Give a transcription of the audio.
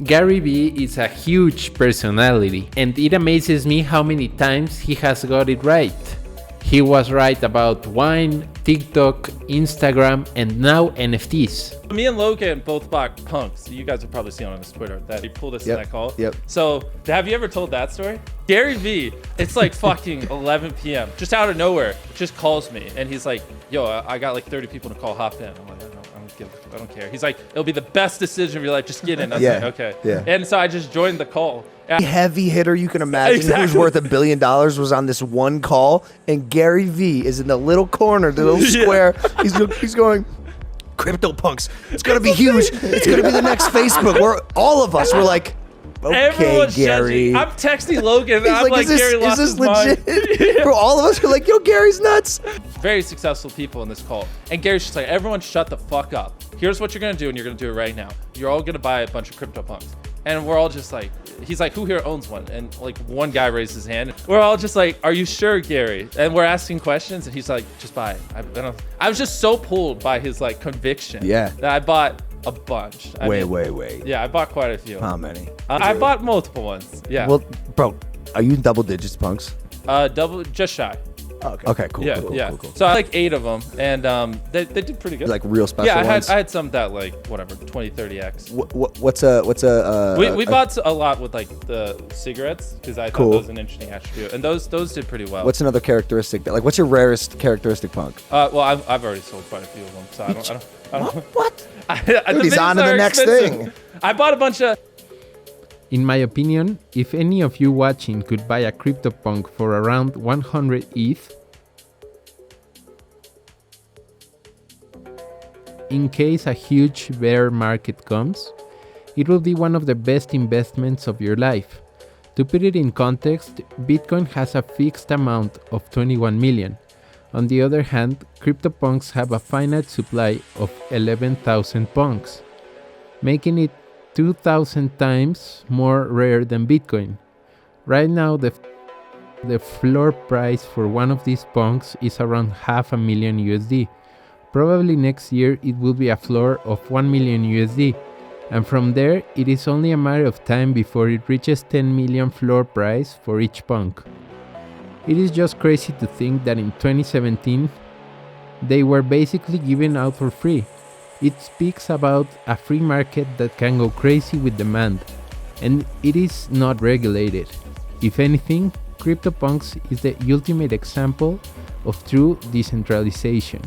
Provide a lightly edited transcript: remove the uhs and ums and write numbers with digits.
Gary Vee is a huge personality, and it amazes me how many times he has got it right. He was right about wine, TikTok, Instagram, and now NFTs. Me and Logan both bought punks. You guys have probably seen on his Twitter that he pulled us in that call. Yep. So have you ever told that story? Gary Vee, it's like fucking 11 p.m. Just out of nowhere, just calls me and he's like, yo, I got like 30 people to call, hop in. I'm like, I don't care. He's like, it'll be the best decision of your life. Just get in. I was like, okay. Yeah. And so I just joined the call. Heavy hitter you can imagine who's worth $1 billion was on this one call, and Gary Vee is in the little corner, the little square. He's going, Cryptopunks. It's gonna be huge. It's gonna be the next Facebook. All of us were like, okay, Everyone's Gary. judging. I'm texting Logan. And I'm like, Gary lost his legit? mind. Bro, all of us were like, yo, Gary's nuts. Very successful people in this call. And Gary's just like, everyone shut the fuck up. Here's what you're gonna do, and you're gonna do it right now. You're all gonna buy a bunch of Cryptopunks. And we're all just like, he's like, who here owns one? And like one guy raised his hand. We're all just like, are you sure, Gary? And we're asking questions, and he's like, just buy it. I was just so pulled by his like conviction that I bought a bunch. Wait. Yeah, I bought quite a few. How many? I bought multiple ones. Yeah. Well, bro, are you in double digits, punks? Just shy. Oh, okay, cool. Cool. So I like 8 of them, and they did pretty good. Like real special ones? I had some that like whatever 20, 30x. What's a? We bought a lot with like the cigarettes because I thought that was an interesting attribute, and those did pretty well. What's another characteristic? What's your rarest characteristic, punk? Well, I've already sold quite a few of them, so I don't. What? Dude, he's on to the next thing. I bought a bunch of. In my opinion, if any of you watching could buy a CryptoPunk for around 100 ETH, in case a huge bear market comes, it will be one of the best investments of your life. To put it in context, Bitcoin has a fixed amount of 21 million. On the other hand, CryptoPunks have a finite supply of 11,000 punks, making it 2,000 times more rare than Bitcoin. Right now, the floor price for one of these punks is around $500,000 USD. Probably next year it will be a floor of $1 million USD, and from there it is only a matter of time before it reaches 10 million floor price for each punk. It is just crazy to think that in 2017 they were basically given out for free. It speaks about a free market that can go crazy with demand, and it is not regulated. If anything, CryptoPunks is the ultimate example of true decentralization.